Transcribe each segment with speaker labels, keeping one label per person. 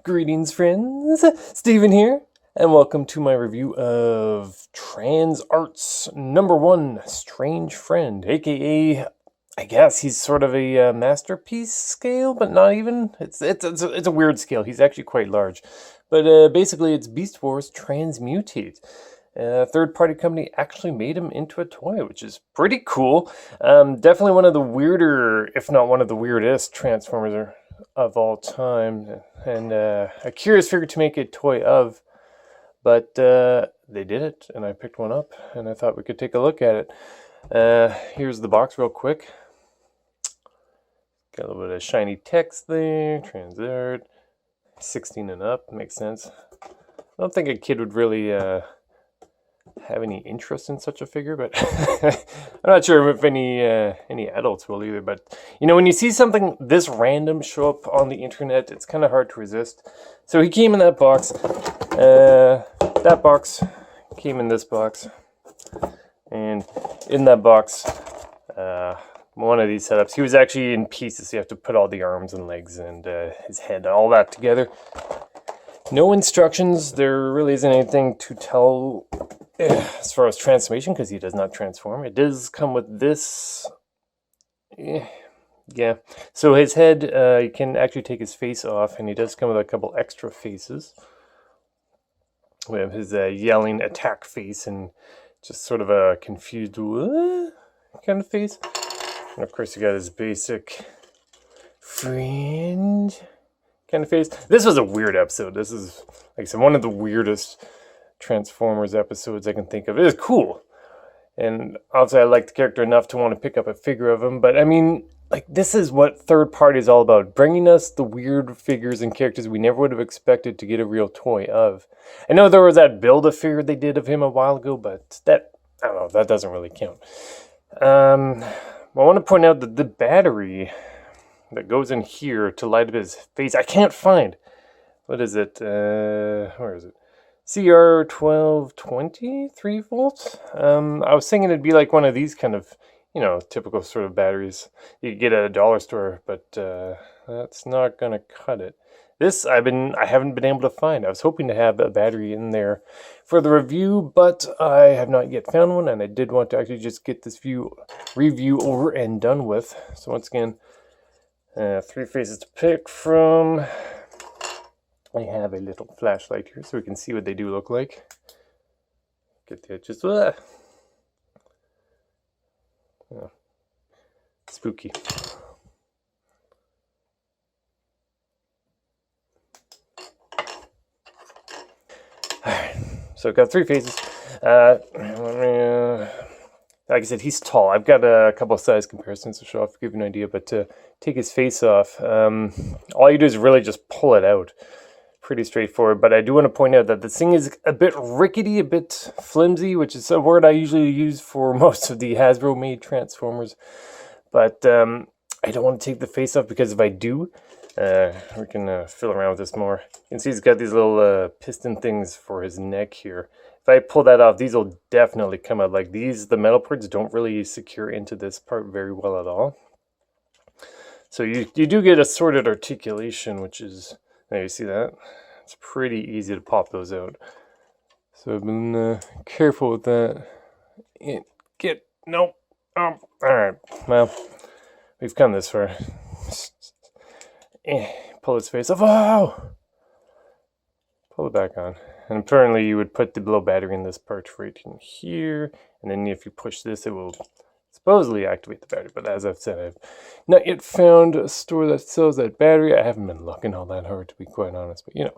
Speaker 1: Greetings, friends. Steven here, and welcome to my review of TransArt's #1 Strange Friend, aka I guess he's sort of a masterpiece scale, but not even. It's a weird scale. He's actually quite large, but basically it's Beast Wars Transmutate. A third-party company actually made him into a toy, which is pretty cool. Definitely one of the weirder, if not one of the weirdest, Transformers of all time, and a curious figure to make a toy of. But they did it, and I picked one up, and I thought we could take a look at it. Here's the box real quick. Got a little bit of shiny text there, TransArt, 16 and up, makes sense. I don't think a kid would really have any interest in such a figure, but I'm not sure if any adults will either. But you know, when you see something this random show up on the internet, it's kind of hard to resist. So he came in that box. That box came in this box, and in that box, one of these setups, he was actually in pieces. So you have to put all the arms and legs and his head, all that together. No instructions. There really isn't anything to tell as far as transformation, because he does not transform. It does come with this. Yeah. So his head, you can actually take his face off, and he does come with a couple extra faces. We have his yelling attack face and just sort of a confused kind of face. And of course, you got his basic friend kind of face. This was a weird episode. This is, like I said, one of the weirdest Transformers episodes I can think of. It was cool, and obviously I like the character enough to want to pick up a figure of him. But I mean, like, this is what third party is all about, bringing us the weird figures and characters we never would have expected to get a real toy of. I know there was that Build-A-Figure they did of him a while ago, but that, I don't know, that doesn't really count. I want to point out that the battery that goes in here to light up his face, I can't find. What is it? Where is it? CR1220, 3 volts. I was thinking it'd be like one of these kind of, you know, typical sort of batteries you get at a dollar store, but that's not gonna cut it. This I haven't been able to find. I was hoping to have a battery in there for the review, but I have not yet found one, and I did want to actually just get this review over and done with. So once again, 3 faces to pick from. I have a little flashlight here so we can see what they do look like. Get the edges. Oh, spooky. Alright, so I've got 3 faces. Like I said, he's tall. I've got a couple of size comparisons to show off to give you an idea, but to take his face off, all you do is really just pull it out. Pretty straightforward, but I do want to point out that this thing is a bit rickety, a bit flimsy, which is a word I usually use for most of the Hasbro-made Transformers. But I don't want to take the face off, because if I do, we can fill around with this more. You can see he's got these little piston things for his neck here. If I pull that off, these will definitely come out. Like these, the metal parts don't really secure into this part very well at all. So you do get a sorted articulation, which is... There, you see that? It's pretty easy to pop those out. So I've been careful with that. Nope. Alright, well, we've come this far. Pull his face off. Oh! Pull it back on. And apparently you would put the low battery in this part right in here. And then if you push this, it will supposedly activate the battery, but as I've said, I've not yet found a store that sells that battery. I haven't been looking all that hard, to be quite honest, but you know,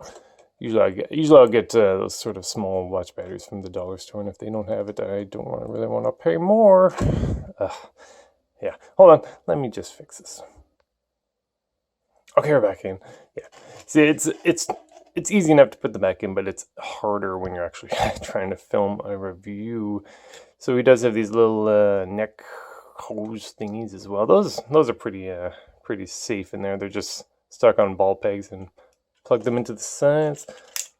Speaker 1: usually I'll get those sort of small watch batteries from the dollar store, and if they don't have it, I don't really want to pay more. Yeah, hold on, let me just fix this. Okay, we're back in. Yeah, see, it's easy enough to put them back in, but it's harder when you're actually trying to film a review. So he does have these little neck hose thingies as well. Those are pretty safe in there. They're just stuck on ball pegs, and plug them into the sides.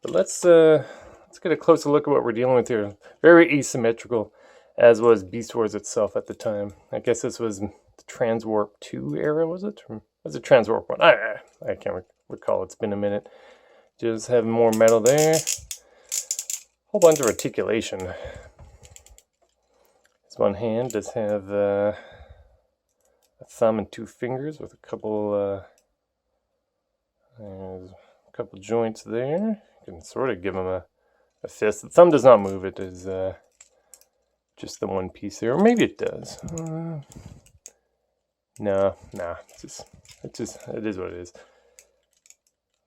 Speaker 1: But let's get a closer look at what we're dealing with here. Very asymmetrical, as was Beast Wars itself at the time. I guess this was the Transwarp 2 era, was it? Or was it Transwarp 1? I can't recall. It's been a minute. Just have more metal there. Whole bunch of articulation. This one hand does have a thumb and 2 fingers with a couple there's a couple joints there. You can sort of give him a fist. The thumb does not move. It is just the one piece there, or maybe it does. No, it is what it is.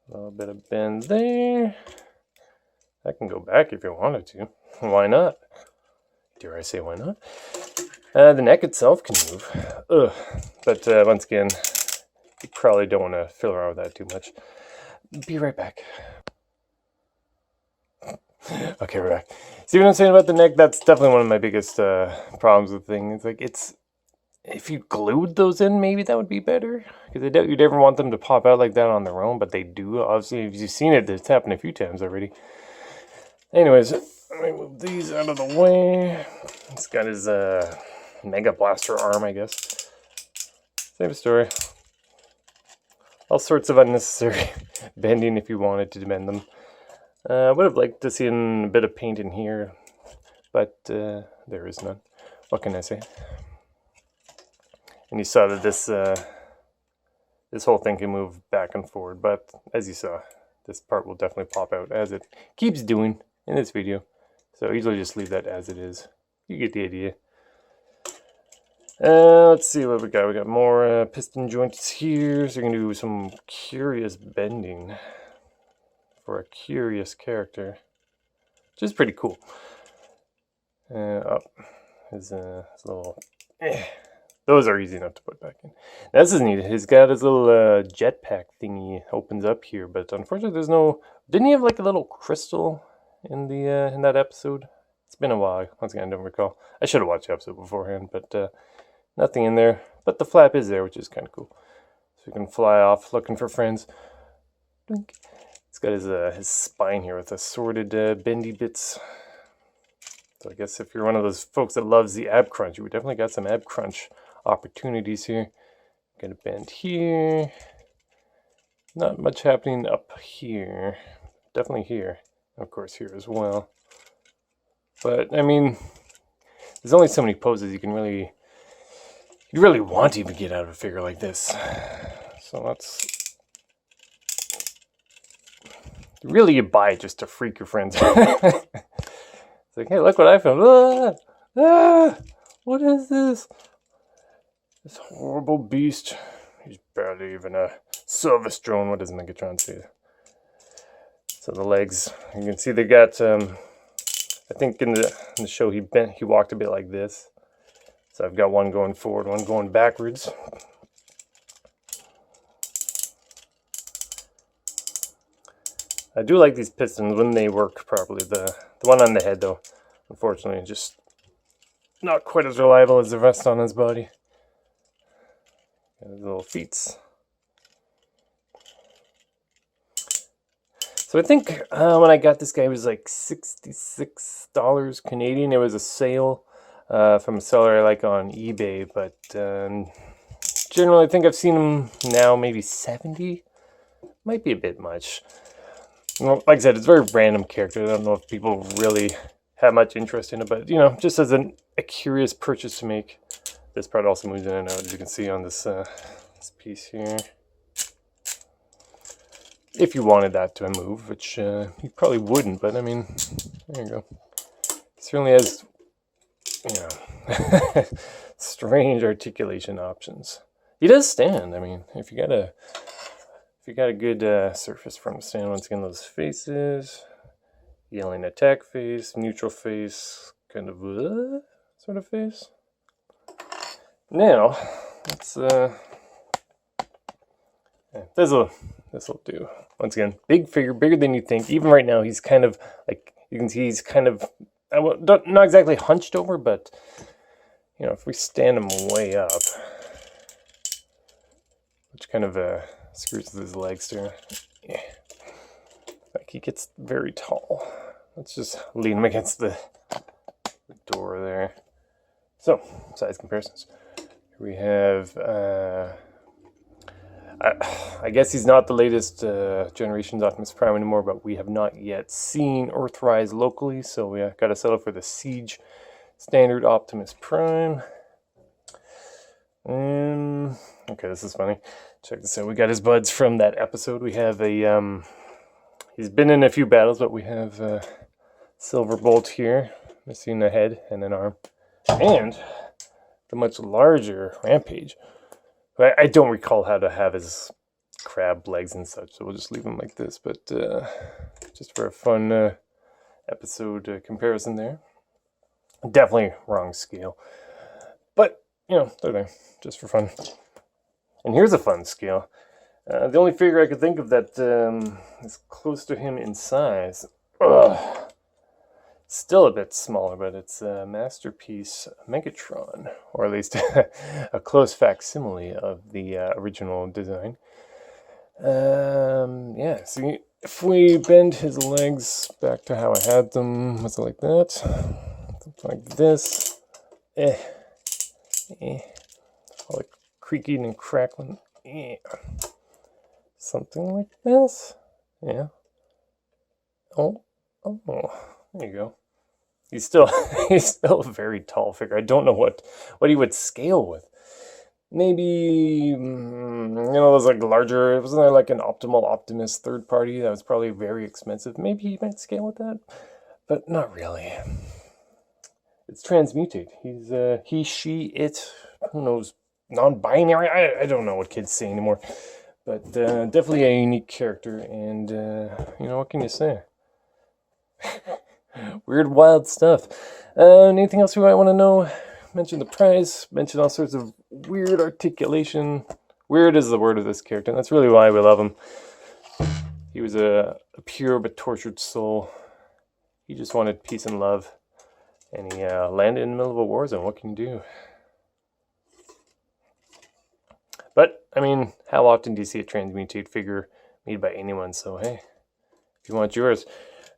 Speaker 1: A little bit of bend there. I can go back if you wanted to. Why not? Dare I say why not? The neck itself can move. Ugh. But once again, you probably don't want to fiddle around with that too much. Be right back. Okay, we're back. See what I'm saying about the neck? That's definitely one of my biggest problems with the thing. It's like, if you glued those in, maybe that would be better. Because you'd never want them to pop out like that on their own, but they do. Obviously, if you've seen it, it's happened a few times already. Anyways, let me move these out of the way. He's got his Mega Blaster arm, I guess. Same story. All sorts of unnecessary bending if you wanted to bend them. I would have liked to see a bit of paint in here, but there is none. What can I say? And you saw that this whole thing can move back and forward, but as you saw, this part will definitely pop out as it keeps doing in this video. So I usually just leave that as it is. You get the idea. Let's see what we got. We got more piston joints here, so we're going to do some curious bending for a curious character, which is pretty cool. Up his little... Those are easy enough to put back in. This is neat. He's got his little jetpack thingy opens up here, but unfortunately there's no... Didn't he have like a little crystal in the in that episode? It's been a while. Once again, I don't recall. I should have watched the episode beforehand, but nothing in there. But the flap is there, which is kind of cool. So you can fly off looking for friends. Blink. He's got his spine here with assorted bendy bits. So I guess if you're one of those folks that loves the ab crunch, you definitely got some ab crunch opportunities here. Gonna bend here. Not much happening up here. Definitely here. Of course here as well. But I mean, there's only so many poses you really want to even get out of a figure like this. So let's really, you buy it just to freak your friends. It's like, hey, look what I found. What is this? This horrible beast. He's barely even a service drone. What does Megatron say? So the legs, you can see they got, I think in the show he walked a bit like this. So I've got one going forward, one going backwards. I do like these pistons when they work properly. The one on the head, though, unfortunately, just not quite as reliable as the rest on his body. Got his little feet. So I think when I got this guy, it was like $66 Canadian. It was a sale from a seller I like on eBay, but generally I think I've seen him now maybe 70. Might be a bit much. Well, like I said, it's a very random character. I don't know if people really have much interest in it, but, you know, just as a curious purchase to make. This part also moves in and out, as you can see on this, this piece here. If you wanted that to move, which you probably wouldn't, but, I mean, there you go. It certainly has, you know, strange articulation options. He does stand. I mean, if you got a good surface for him to stand, once again, those faces, yelling attack face, neutral face, kind of sort of face. Now, let's this'll do. Once again, big figure, bigger than you think. Even right now, he's kind of like, you can see he's kind of not exactly hunched over, but you know, if we stand him way up, which kind of screws with his legs there. Yeah. Like he gets very tall. Let's just lean him against the door there. So, size comparisons. Here we have I guess he's not the latest generation's Optimus Prime anymore, but we have not yet seen Earthrise locally, so we got to settle for the Siege standard Optimus Prime. Okay, this is funny. Check this out. We got his buds from that episode. We have a he's been in a few battles, but we have Silverbolt here, missing a head and an arm, and the much larger Rampage. I don't recall how to have his crab legs and such, so we'll just leave him like this. But just for a fun episode comparison there. Definitely wrong scale. But, you know, they're there, just for fun. And here's a fun scale. The only figure I could think of that is close to him in size. Still a bit smaller, but it's a Masterpiece Megatron, or at least a close facsimile of the original design. Yeah, see, if we bend his legs back to how I had them, was it like that? Something like this. All the creaking and crackling. Something like this. Yeah. Oh, there you go. He's still a very tall figure. I don't know what he would scale with. Maybe you know, those like larger. Wasn't there like an Optimal Optimus third party that was probably very expensive? Maybe he might scale with that, but not really. It's Transmutate. He's he, she, it. Who knows? Non-binary. I don't know what kids say anymore. But definitely a unique character, and you know, what can you say? Weird, wild stuff. Anything else you might want to know? Mention the price. Mention all sorts of weird articulation. Weird is the word of this character, and that's really why we love him. He was a pure but tortured soul. He just wanted peace and love, and he landed in the middle of a war zone. What can you do? But, I mean, how often do you see a Transmutate figure made by anyone? So, hey, if you want yours,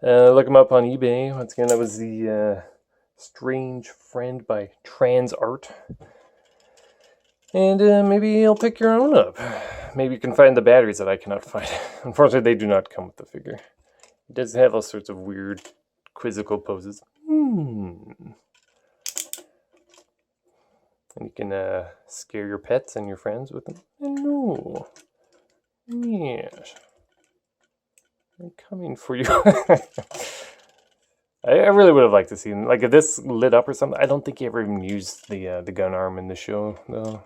Speaker 1: look him up on eBay. Once again, that was the Strange Friend by TransArt. And maybe you'll pick your own up. Maybe you can find the batteries that I cannot find. Unfortunately, they do not come with the figure. It does have all sorts of weird, quizzical poses. And you can scare your pets and your friends with them. Hello. Yes. I'm coming for you. I really would have liked to see him. Like, if this lit up or something, I don't think he ever even used the gun arm in the show, though.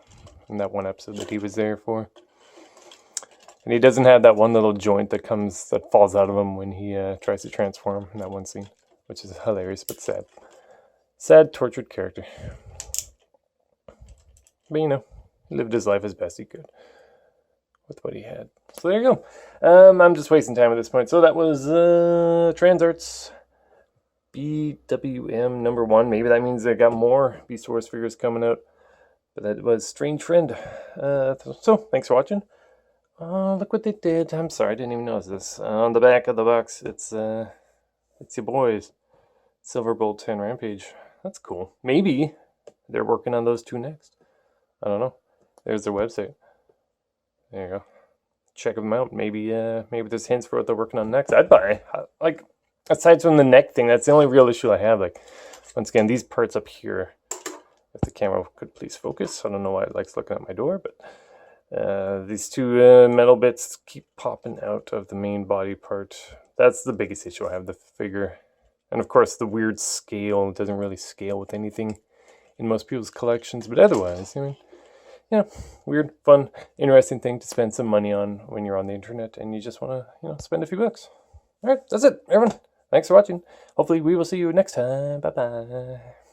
Speaker 1: In that one episode that he was there for. And he doesn't have that one little joint that falls out of him when he tries to transform in that one scene. Which is hilarious, but sad. Sad, tortured character. But, you know, he lived his life as best he could with what he had. So there you go. I'm just wasting time at this point. So that was TransArt's BWM #1. Maybe that means they got more Beast Wars figures coming out. But that was Strange Friend. So, thanks for watching. Look what they did. I'm sorry, I didn't even notice this. On the back of the box, it's your boys. Silverbolt and Rampage. That's cool. Maybe they're working on those two next. I don't know. There's their website. There you go. Check them out. Maybe there's hints for what they're working on next. I'd buy. Like, aside from the neck thing, that's the only real issue I have. Like, once again, these parts up here. If the camera could please focus. I don't know why it likes looking at my door, but these two metal bits keep popping out of the main body part. That's the biggest issue I have with the figure. And of course, the weird scale. It doesn't really scale with anything in most people's collections, but otherwise, I mean, yeah, weird, fun, interesting thing to spend some money on when you're on the internet and you just want to, you know, spend a few bucks. All right, that's it, everyone. Thanks for watching. Hopefully we will see you next time. Bye-bye.